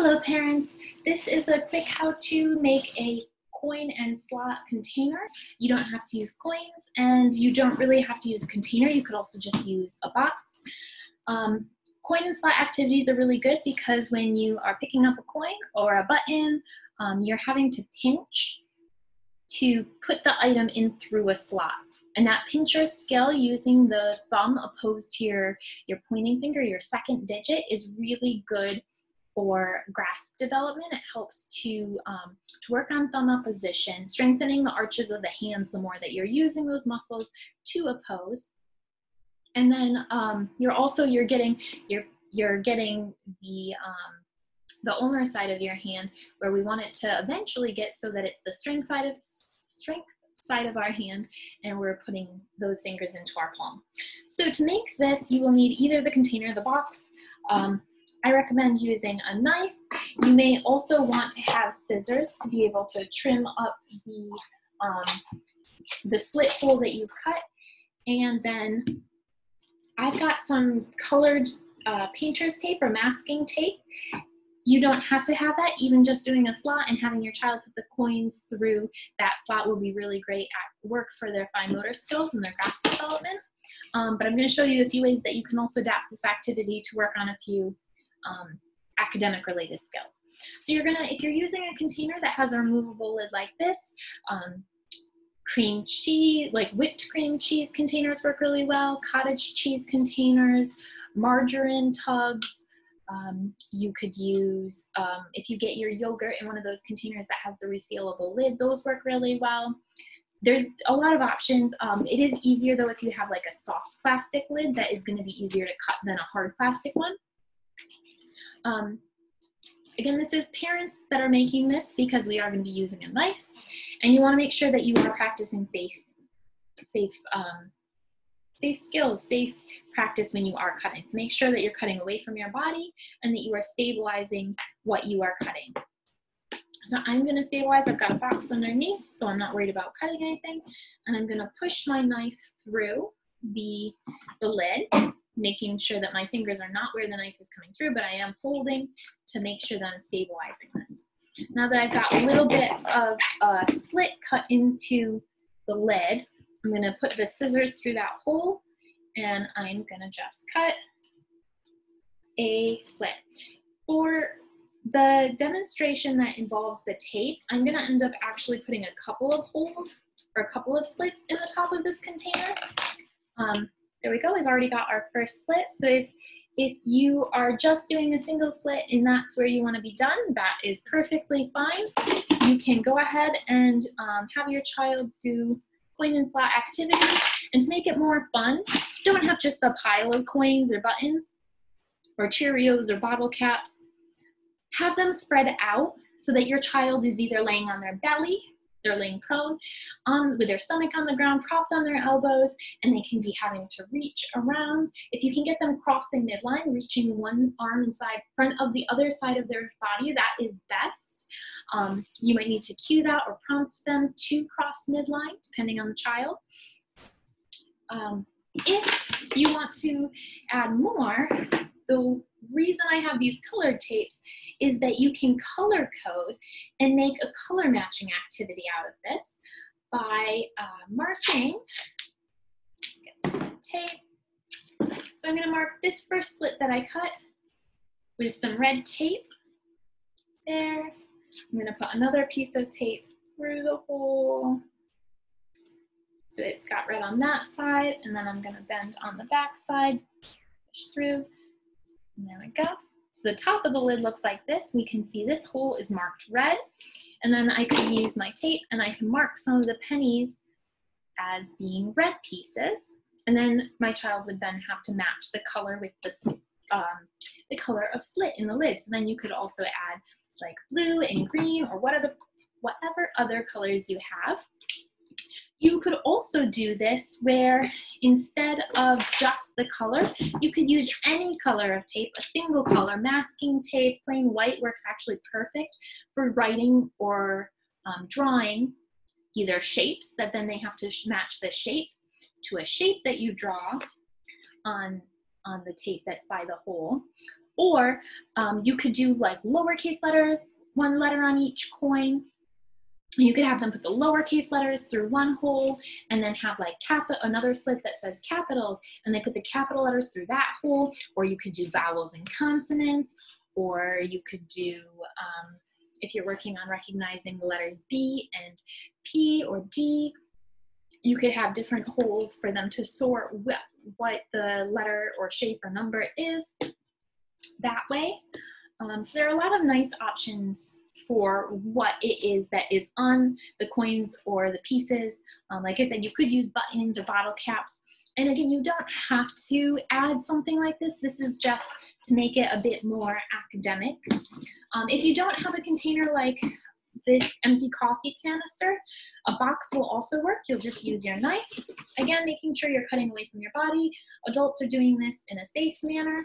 Hello parents, this is a quick how to make a coin and slot container. You don't have to use coins and you don't really have to use a container. You could also just use a box. Coin and slot activities are really good because when you are picking up a coin or a button, you're having to pinch to put the item in through a slot. And that pinch or skill using the thumb opposed to your pointing finger, your second digit, is really good for grasp development. It helps to work on thumb opposition, strengthening the arches of the hands the more that you're using those muscles to oppose. And then you're getting the ulnar side of your hand where we want it to eventually get so that it's the strength side of our hand, and we're putting those fingers into our palm. So to make this, you will need either the container or the box. I recommend using a knife. You may also want to have scissors to be able to trim up the slit hole that you've cut. And then I've got some colored painter's tape or masking tape. You don't have to have that. Even just doing a slot and having your child put the coins through that slot will be really great at work for their fine motor skills and their grasp development. But I'm going to show you a few ways that you can also adapt this activity to work on a few academic related skills. So if you're using a container that has a removable lid like this, cream cheese, like whipped cream cheese containers work really well, cottage cheese containers, margarine tubs. You could use, if you get your yogurt in one of those containers that has the resealable lid, those work really well. There's a lot of options. It is easier though if you have like a soft plastic lid that is going to be easier to cut than a hard plastic one. Again, this is parents that are making this because we are going to be using a knife, and you want to make sure that you are practicing safe skills, safe practice when you are cutting. So make sure that you're cutting away from your body and that you are stabilizing what you are cutting. So I'm going to stabilize. I've got a box underneath, so I'm not worried about cutting anything. And I'm going to push my knife through the lid, making sure that my fingers are not where the knife is coming through, but I am holding to make sure that I'm stabilizing this. Now that I've got a little bit of a slit cut into the lid, I'm going to put the scissors through that hole, and I'm going to just cut a slit. For the demonstration that involves the tape, I'm going to end up actually putting a couple of holes or a couple of slits in the top of this container. There we go, we've already got our first slit. So if you are just doing a single slit and that's where you want to be done, that is perfectly fine. You can go ahead and have your child do coin and slot activity. And to make it more fun, don't have just a pile of coins or buttons or Cheerios or bottle caps. Have them spread out so that your child is either laying on their belly, they're laying prone, with their stomach on the ground, propped on their elbows, and they can be having to reach around. If you can get them crossing midline, reaching one arm inside front of the other side of their body, that is best. You might need to cue that or prompt them to cross midline, depending on the child. If you want to add more, the reason I have these colored tapes is that you can color code and make a color matching activity out of this by marking, get some tape. So I'm going to mark this first slit that I cut with some red tape there. I'm going to put another piece of tape through the hole. So it's got red on that side, and then I'm going to bend on the back side, push through, and there we go. So the top of the lid looks like this. We can see this hole is marked red, and then I can use my tape and I can mark some of the pennies as being red pieces, and then my child would then have to match the color with the color of slit in the lid. So then you could also add like blue and green or whatever other colors you have. You could also do this where instead of just the color, you could use any color of tape, a single color, masking tape, plain white works actually perfect for writing or drawing either shapes that then they have to match the shape to a shape that you draw on the tape that's by the hole, Or you could do like lowercase letters, one letter on each coin. You could have them put the lowercase letters through one hole and then have like another slit that says capitals, and they put the capital letters through that hole. Or you could do vowels and consonants, or you could do, if you're working on recognizing the letters B and P or D, you could have different holes for them to sort what the letter or shape or number is that way. So there are a lot of nice options for what it is that is on the coins or the pieces. Like I said, you could use buttons or bottle caps. And again, you don't have to add something like this. This is just to make it a bit more academic. If you don't have a container like this empty coffee canister, a box will also work. You'll just use your knife. Again, making sure you're cutting away from your body. Adults are doing this in a safe manner.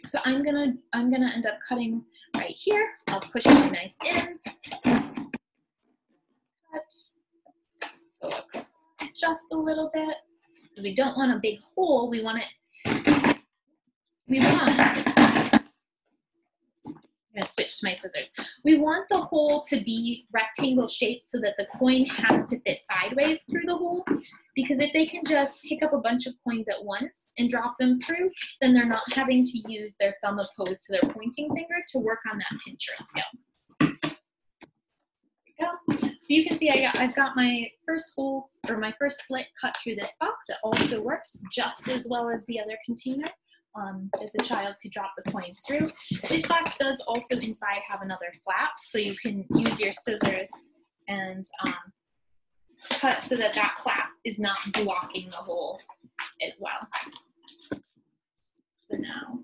So I'm gonna end up cutting right here. I'll push my knife in. Cut. Go across just a little bit. We don't want a big hole. We want I'm gonna switch to my scissors. We want the hole to be rectangle shaped so that the coin has to fit sideways through the hole, because if they can just pick up a bunch of coins at once and drop them through, then they're not having to use their thumb opposed to their pointing finger to work on that pincher skill. There we go. So you can see I've got my first hole, or my first slit cut through this box. It also works just as well as the other container. That the child could drop the coins through. This box does also inside have another flap, so you can use your scissors and cut so that that flap is not blocking the hole as well. So now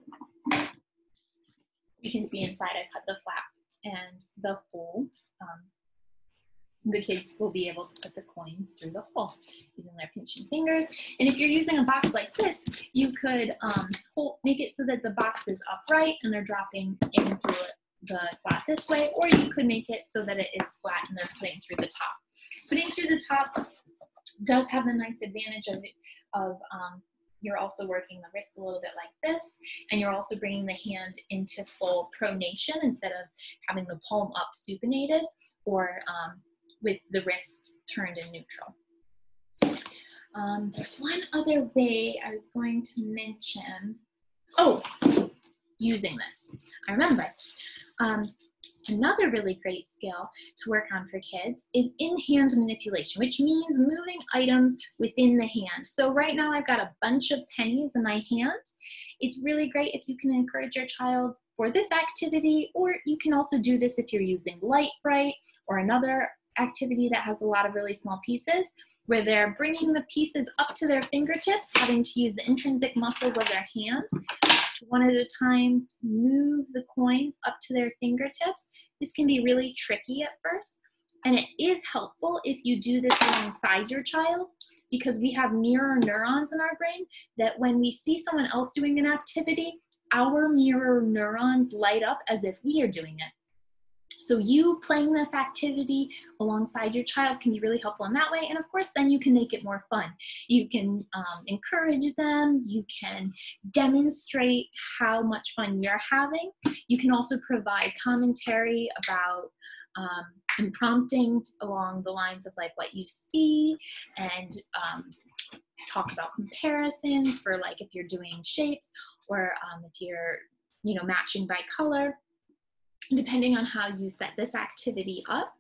you can see inside I cut the flap and the hole. The kids will be able to put the coins through the hole using their pinching fingers. And if you're using a box like this, you could make it so that the box is upright and they're dropping in through the slot this way, or you could make it so that it is flat and they're putting through the top. Putting through the top does have the nice advantage of you're also working the wrist a little bit like this, and you're also bringing the hand into full pronation instead of having the palm up supinated, or with the wrist turned in neutral. There's one other way I was going to mention. Oh, using this. I remember. Another really great skill to work on for kids is in-hand manipulation, which means moving items within the hand. So right now I've got a bunch of pennies in my hand. It's really great if you can encourage your child for this activity, or you can also do this if you're using Lite-Brite or another activity that has a lot of really small pieces, where they're bringing the pieces up to their fingertips, having to use the intrinsic muscles of their hand to one at a time move the coins up to their fingertips. This can be really tricky at first, and it is helpful if you do this alongside your child, because we have mirror neurons in our brain that when we see someone else doing an activity, our mirror neurons light up as if we are doing it. So you playing this activity alongside your child can be really helpful in that way. And of course, then you can make it more fun. You can encourage them. You can demonstrate how much fun you're having. You can also provide commentary about and prompting along the lines of like what you see, and talk about comparisons for like if you're doing shapes, or if you're matching by color. Depending on how you set this activity up,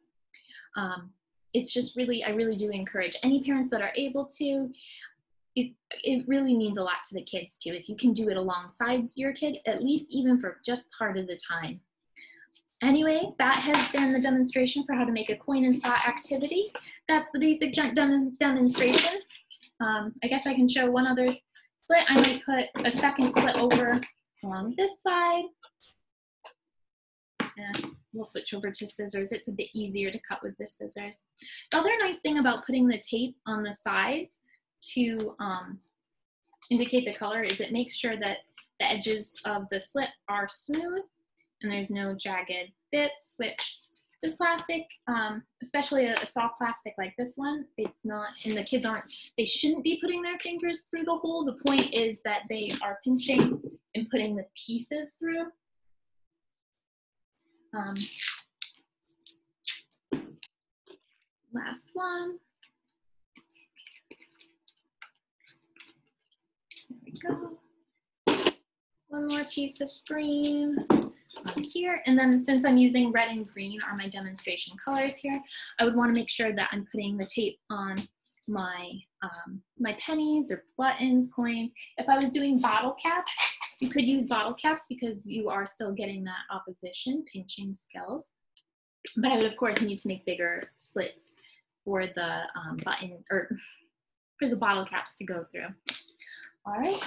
it's just really, I really do encourage any parents that are able to. It really means a lot to the kids too, if you can do it alongside your kid, at least even for just part of the time. Anyways, that has been the demonstration for how to make a coin and slot activity. That's the basic demonstration. I guess I can show one other slit. I might put a second slit over along this side. And we'll switch over to scissors. It's a bit easier to cut with the scissors. The other nice thing about putting the tape on the sides to indicate the color is it makes sure that the edges of the slit are smooth and there's no jagged bits, which with plastic, especially a soft plastic like this one, it's not, and the kids aren't, they shouldn't be putting their fingers through the hole. The point is that they are pinching and putting the pieces through. Last one. There we go. One more piece of green on here. And then since I'm using red and green are my demonstration colors here, I would want to make sure that I'm putting the tape on my, my pennies or buttons, coins. If I was doing bottle caps, you could use bottle caps because you are still getting that opposition pinching skills. But I would of course need to make bigger slits for the button or for the bottle caps to go through. All right.